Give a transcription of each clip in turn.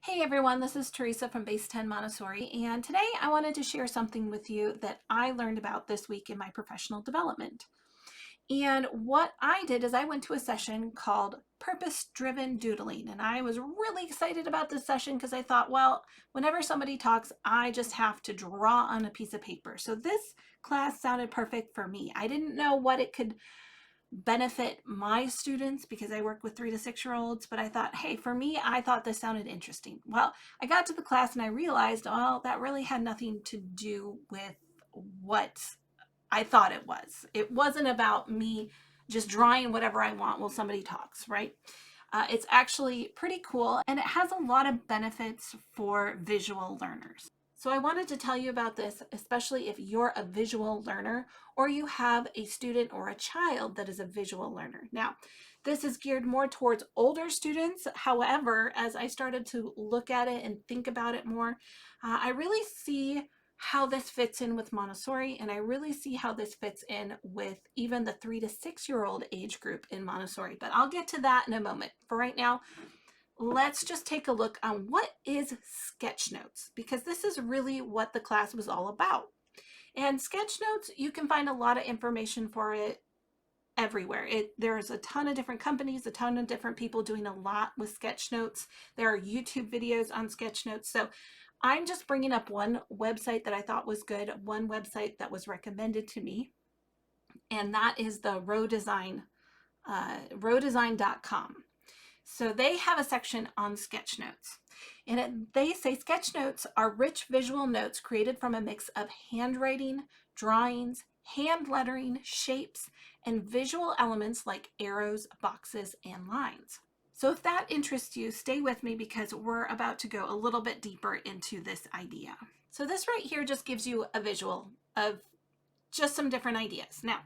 Hey everyone, this is Teresa from Base 10 Montessori, and today I wanted to share something with you that I learned about this week in my professional development. And what I did is I went to a session called Purpose-Driven Doodling, and I was really excited about this session because I thought, well, whenever somebody talks, I just have to draw on a piece of paper. So this class sounded perfect for me. I didn't know what it could benefit my students because I work with 3 to 6 year olds, but I thought, hey, for me, I thought this sounded interesting. Well, I got to the class and I realized, well, that really had nothing to do with what I thought it was. It wasn't about me just drawing whatever I want while somebody talks, right? It's actually pretty cool and it has a lot of benefits for visual learners. So I wanted to tell you about this, especially if you're a visual learner or you have a student or a child that is a visual learner. Now, this is geared more towards older students. However, as I started to look at it and think about it more, I really see how this fits in with Montessori, and I really see how this fits in with even the 3 to 6 year old age group in Montessori. But I'll get to that in a moment. For right now, let's just take a look on what is Sketchnotes, because this is really what the class was all about. And Sketchnotes, you can find a lot of information for it everywhere. There's a ton of different companies, a ton of different people doing a lot with Sketchnotes. There are YouTube videos on Sketchnotes. So I'm just bringing up one website that I thought was good, one website that was recommended to me, and that is the rowdesign.com. So they have a section on Sketchnotes. And they say Sketchnotes are rich visual notes created from a mix of handwriting, drawings, hand lettering, shapes, and visual elements like arrows, boxes, and lines. So if that interests you, stay with me because we're about to go a little bit deeper into this idea. So this right here just gives you a visual of just some different ideas. Now,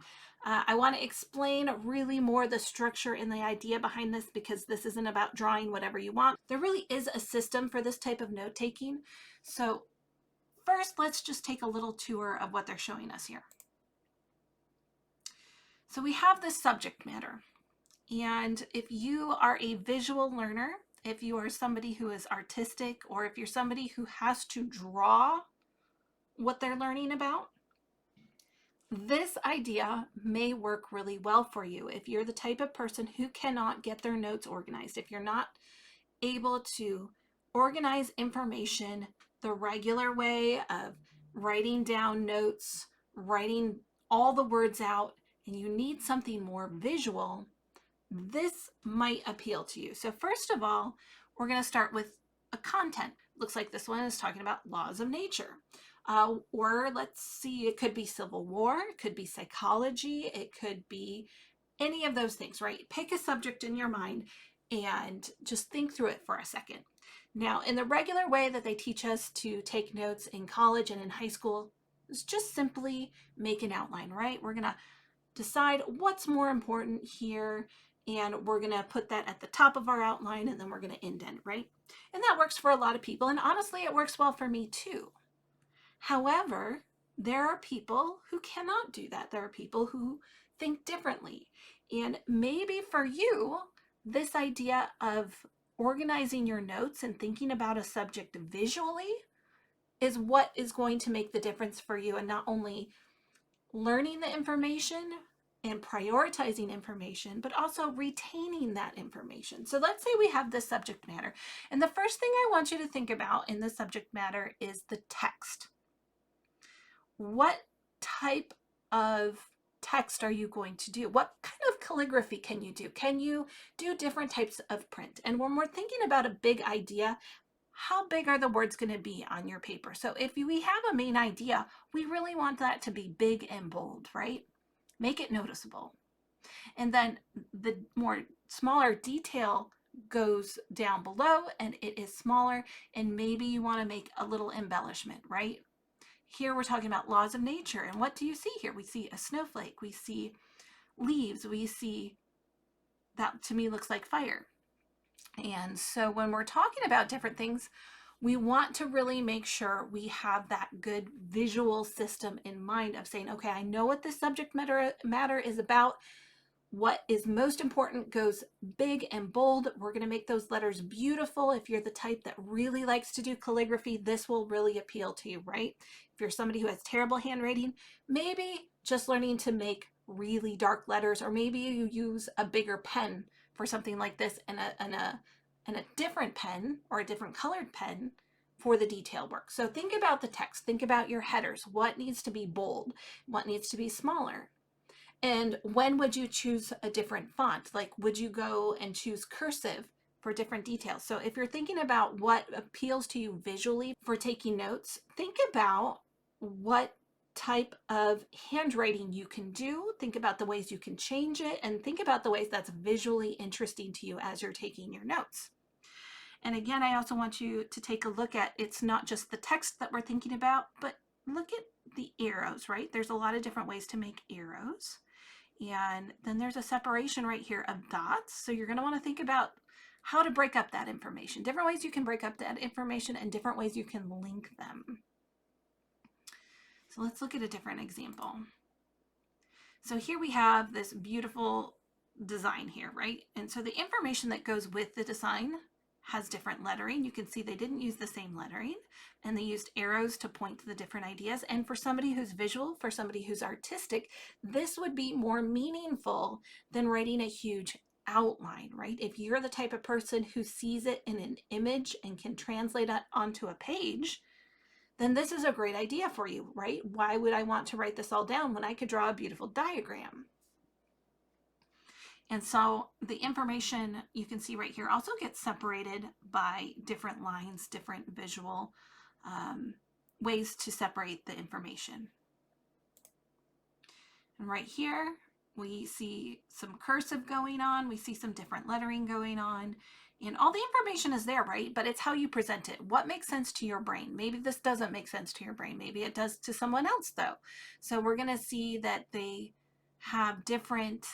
I want to explain really more the structure and the idea behind this because this isn't about drawing whatever you want. There really is a system for this type of note taking. So first, let's just take a little tour of what they're showing us here. So we have this subject matter. And if you are a visual learner, if you are somebody who is artistic, or if you're somebody who has to draw what they're learning about, this idea may work really well for you if you're the type of person who cannot get their notes organized. If you're not able to organize information the regular way of writing down notes, writing all the words out, and you need something more visual, this might appeal to you. So first of all, we're going to start with a content. Looks like this one is talking about laws of nature. Or let's see, it could be Civil War, it could be psychology, it could be any of those things, right? Pick a subject in your mind and just think through it for a second. Now, in the regular way that they teach us to take notes in college and in high school, is just simply make an outline, right? We're going to decide what's more important here, and we're going to put that at the top of our outline, and then we're going to indent, right? And that works for a lot of people, and honestly, it works well for me too. However, there are people who cannot do that. There are people who think differently. And maybe for you, this idea of organizing your notes and thinking about a subject visually is what is going to make the difference for you, and not only learning the information and prioritizing information, but also retaining that information. So let's say we have this subject matter. And the first thing I want you to think about in this subject matter is the text. What type of text are you going to do? What kind of calligraphy can you do? Can you do different types of print? And when we're thinking about a big idea, how big are the words going to be on your paper? So if we have a main idea, we really want that to be big and bold, right? Make it noticeable. And then the more smaller detail goes down below and it is smaller, and maybe you want to make a little embellishment, right? Here we're talking about laws of nature, and what do you see here? We see a snowflake, we see leaves, we see that to me looks like fire. And so when we're talking about different things, we want to really make sure we have that good visual system in mind of saying, okay, I know what this subject matter is about. what is most important goes big and bold. We're going to make those letters beautiful. If you're the type that really likes to do calligraphy, this will really appeal to you, right? If you're somebody who has terrible handwriting, maybe just learning to make really dark letters, or maybe you use a bigger pen for something like this, and a different pen or a different colored pen for the detail work. So think about the text, think about your headers. What needs to be bold? What needs to be smaller? And when would you choose a different font? Like, would you go and choose cursive for different details? So if you're thinking about what appeals to you visually for taking notes, think about what type of handwriting you can do. Think about the ways you can change it, and think about the ways that's visually interesting to you as you're taking your notes. And again, I also want you to take a look at, it's not just the text that we're thinking about, but look at the arrows, right? There's a lot of different ways to make arrows. And then there's a separation right here of dots. So you're going to want to think about how to break up that information. Different ways you can break up that information and different ways you can link them. So let's look at a different example. So here we have this beautiful design here, right? And so the information that goes with the design has different lettering. You can see they didn't use the same lettering, and they used arrows to point to the different ideas. And for somebody who's visual, for somebody who's artistic, this would be more meaningful than writing a huge outline, right? If you're the type of person who sees it in an image and can translate it onto a page, then this is a great idea for you, right? Why would I want to write this all down when I could draw a beautiful diagram? And so the information you can see right here also gets separated by different lines, different visual ways to separate the information. And right here, we see some cursive going on. We see some different lettering going on. And all the information is there, right? But it's how you present it. What makes sense to your brain? Maybe this doesn't make sense to your brain. Maybe it does to someone else, though. So we're going to see that they have different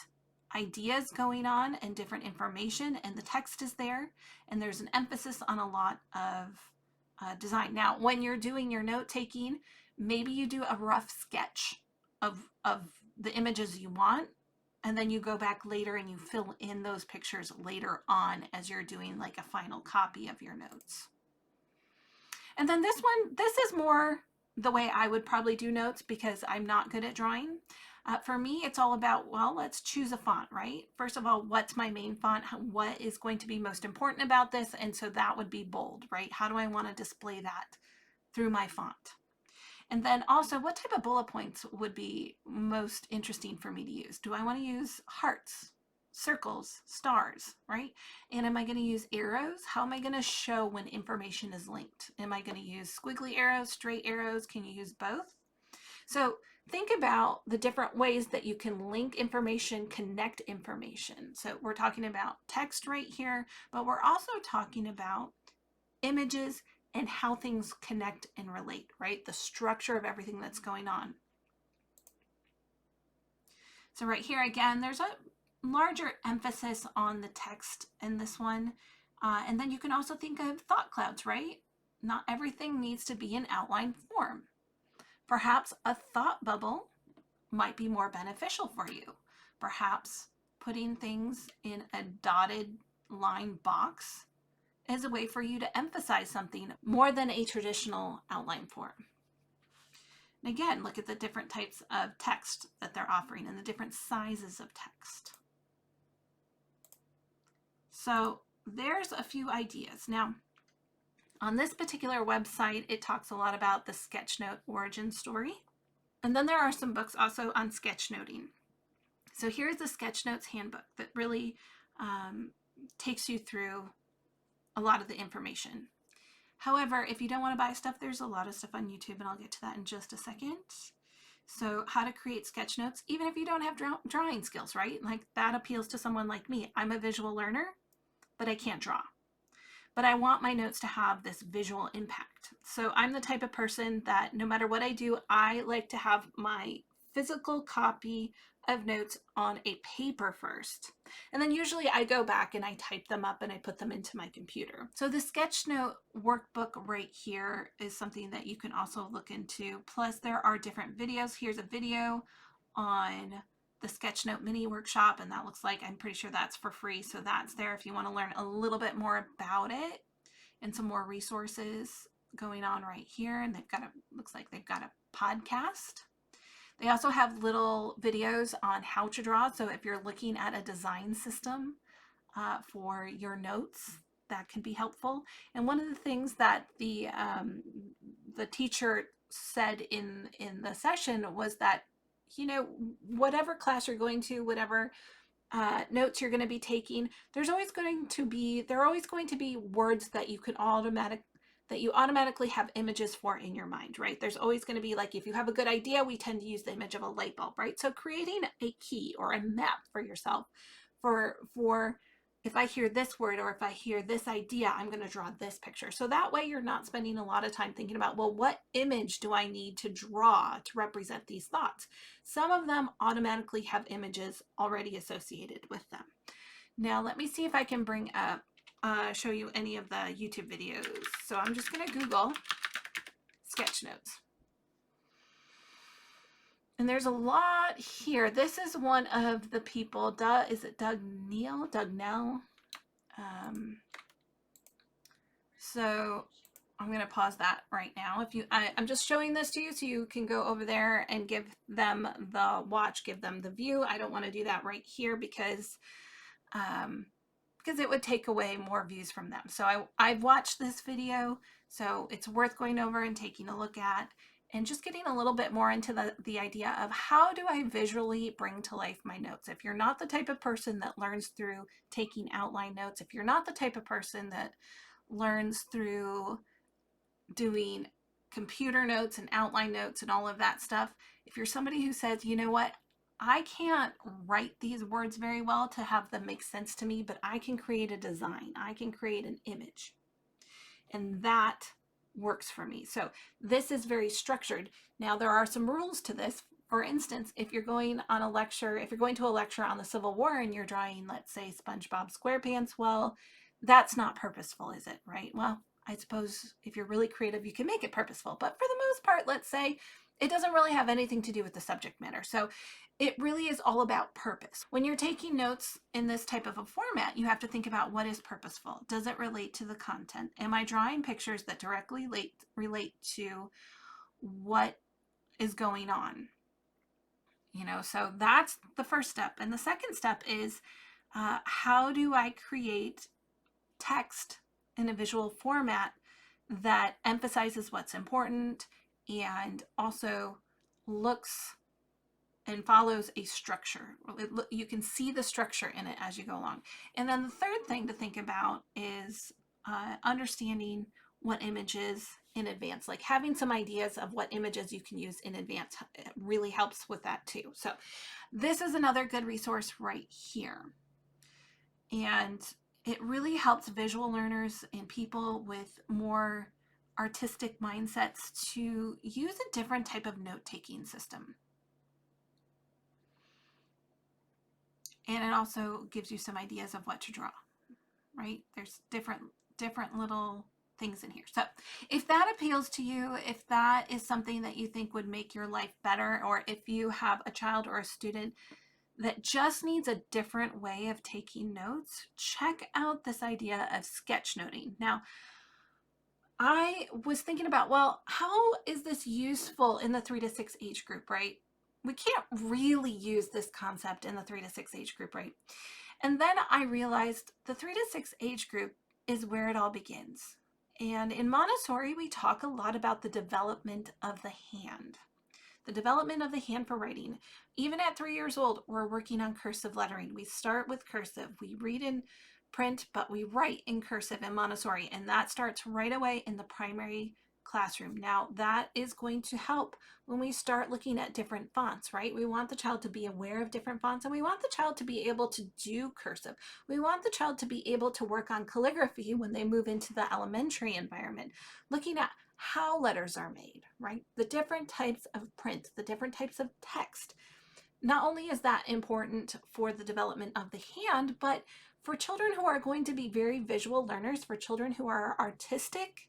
ideas going on and different information, and the text is there, and there's an emphasis on a lot of design. Now, when you're doing your note taking, maybe you do a rough sketch of the images you want, and then you go back later and you fill in those pictures later on as you're doing like a final copy of your notes. And then this one, this is more the way I would probably do notes because I'm not good at drawing. For me, it's all about, well, let's choose a font, right? First of all, what's my main font? What is going to be most important about this? And so that would be bold, right? How do I want to display that through my font? And then also, what type of bullet points would be most interesting for me to use? Do I want to use hearts, circles, stars, right? And am I going to use arrows? How am I going to show when information is linked? Am I going to use squiggly arrows, straight arrows? Can you use both? So think about the different ways that you can link information, connect information. So we're talking about text right here, but we're also talking about images and how things connect and relate, right? The structure of everything that's going on. So right here, again, there's a larger emphasis on the text in this one. And then you can also think of thought clouds, right? Not everything needs to be in outline form. Perhaps a thought bubble might be more beneficial for you. Perhaps putting things in a dotted line box is a way for you to emphasize something more than a traditional outline form. And again, look at the different types of text that they're offering and the different sizes of text. So there's a few ideas. Now, on this particular website, it talks a lot about the Sketchnote origin story. And then there are some books also on sketchnoting. So here's the Sketchnotes handbook that really takes you through a lot of the information. However, if you don't want to buy stuff, there's a lot of stuff on YouTube, and I'll get to that in just a second. So how to create sketchnotes, even if you don't have drawing skills, right? Like that appeals to someone like me. I'm a visual learner, but I can't draw. But I want my notes to have this visual impact. So I'm the type of person that no matter what I do, I like to have my physical copy of notes on a paper first. And then usually I go back and I type them up and I put them into my computer. So the Sketchnote workbook right here is something that you can also look into. Plus there are different videos. Here's a video on the Sketchnote mini workshop, and that looks like, I'm pretty sure that's for free. So that's there if you want to learn a little bit more about it, and some more resources going on right here. And they've got looks like they've got a podcast. They also have little videos on how to draw. So if you're looking at a design system for your notes, that can be helpful. And one of the things that the teacher said in the session was that, you know, whatever class you're going to, whatever notes you're going to be taking, there are always going to be words that you automatically have images for in your mind, right? There's always going to be, like, if you have a good idea, we tend to use the image of a light bulb, right? So creating a key or a map for yourself for if I hear this word or if I hear this idea, I'm going to draw this picture. So that way you're not spending a lot of time thinking about, well, what image do I need to draw to represent these thoughts? Some of them automatically have images already associated with them. Now, let me see if I can bring up, show you any of the YouTube videos. So I'm just going to Google Sketchnotes. And there's a lot here. This is one of the people, is it Neill? So I'm going to pause that right now. I'm just showing this to you so you can go over there and give them the watch, give them the view. I don't want to do that right here because it would take away more views from them. So I've watched this video, so it's worth going over and taking a look at, and just getting a little bit more into the idea of how do I visually bring to life my notes. If you're not the type of person that learns through taking outline notes, if you're not the type of person that learns through doing computer notes and outline notes and all of that stuff, if you're somebody who says, you know what, I can't write these words very well to have them make sense to me, but I can create a design, I can create an image, and that works for me. So this is very structured. Now, there are some rules to this. For instance, if you're going to a lecture on the Civil War and you're drawing, let's say, SpongeBob SquarePants, well, that's not purposeful, is it? Right? Well, I suppose if you're really creative, you can make it purposeful. But for the most part, let's say, it doesn't really have anything to do with the subject matter. So it really is all about purpose. When you're taking notes in this type of a format, you have to think about what is purposeful. Does it relate to the content? Am I drawing pictures that directly relate to what is going on? You know, so that's the first step. And the second step is how do I create text in a visual format that emphasizes what's important and also looks and follows a structure. You can see the structure in it as you go along. And then the third thing to think about is understanding what images in advance, like having some ideas of what images you can use in advance. It really helps with that too. So this is another good resource right here. And it really helps visual learners and people with more artistic mindsets to use a different type of note-taking system. And it also gives you some ideas of what to draw, right? There's different little things in here. So if that appeals to you, if that is something that you think would make your life better, or if you have a child or a student that just needs a different way of taking notes, check out this idea of sketchnoting. Now, I was thinking about, well, how is this useful in the 3 to 6 age group, right? We can't really use this concept in the 3 to 6 age group, right? And then I realized the 3 to 6 age group is where it all begins. And in Montessori, we talk a lot about the development of the hand. The development of the hand for writing. Even at 3 years old, we're working on cursive lettering. We start with cursive. We read in print, but we write in cursive in Montessori, and that starts right away in the primary classroom. Now, that is going to help when we start looking at different fonts, right? We want the child to be aware of different fonts, and we want the child to be able to do cursive. We want the child to be able to work on calligraphy when they move into the elementary environment, looking at how letters are made, right? The different types of print, the different types of text. Not only is that important for the development of the hand, but for children who are going to be very visual learners, for children who are artistic,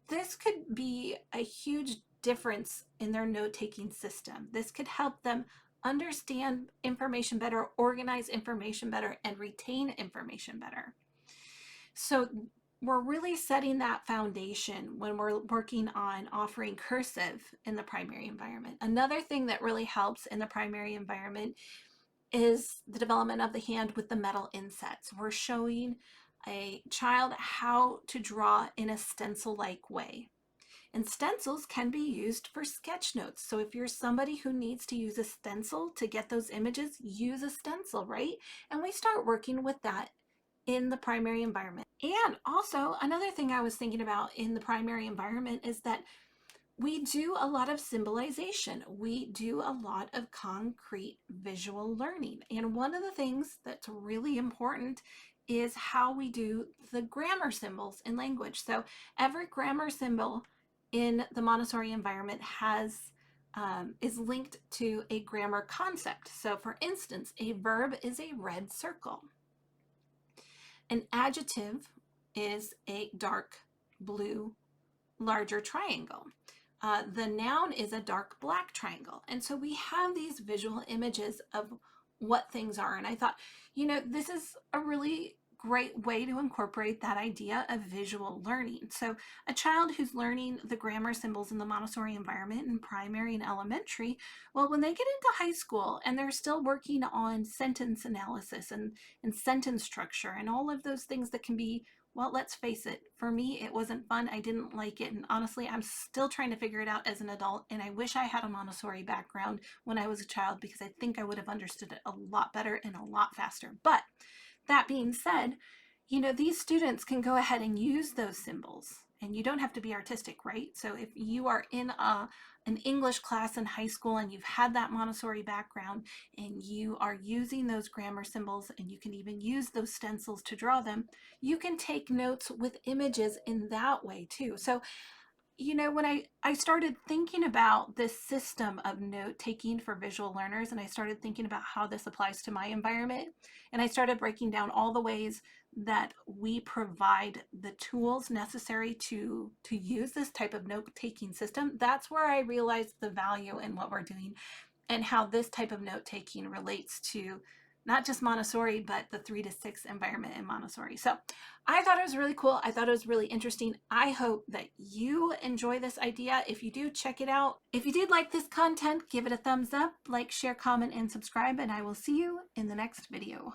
this could be a huge difference in their note-taking system. This could help them understand information better, organize information better, and retain information better. So we're really setting that foundation when we're working on offering cursive in the primary environment. Another thing that really helps in the primary environment is the development of the hand with the metal insets. We're showing a child how to draw in a stencil-like way. And stencils can be used for sketch notes. So if you're somebody who needs to use a stencil to get those images, use a stencil, right? And we start working with that in the primary environment. And also, another thing I was thinking about in the primary environment is that we do a lot of symbolization. We do a lot of concrete visual learning. And one of the things that's really important is how we do the grammar symbols in language. So every grammar symbol in the Montessori environment is linked to a grammar concept. So for instance, a verb is a red circle. An adjective is a dark blue larger triangle. The noun is a dark black triangle. And so we have these visual images of what things are. And I thought, this is a really great way to incorporate that idea of visual learning. So a child who's learning the grammar symbols in the Montessori environment in primary and elementary, well, when they get into high school and they're still working on sentence analysis and sentence structure and all of those things that can be, well, let's face it, for me, it wasn't fun. I didn't like it. And honestly, I'm still trying to figure it out as an adult. And I wish I had a Montessori background when I was a child, because I think I would have understood it a lot better and a lot faster. But that being said, these students can go ahead and use those symbols. And you don't have to be artistic, right? So if you are in an English class in high school and you've had that Montessori background and you are using those grammar symbols, and you can even use those stencils to draw them, you can take notes with images in that way too. So when I started thinking about this system of note taking for visual learners, and I started thinking about how this applies to my environment, and I started breaking down all the ways that we provide the tools necessary to use this type of note taking system, that's where I realized the value in what we're doing and how this type of note taking relates to not just Montessori, but the 3 to 6 environment in Montessori. So I thought it was really cool. I thought it was really interesting. I hope that you enjoy this idea. If you do, check it out. If you did like this content, give it a thumbs up, like, share, comment, and subscribe, and I will see you in the next video.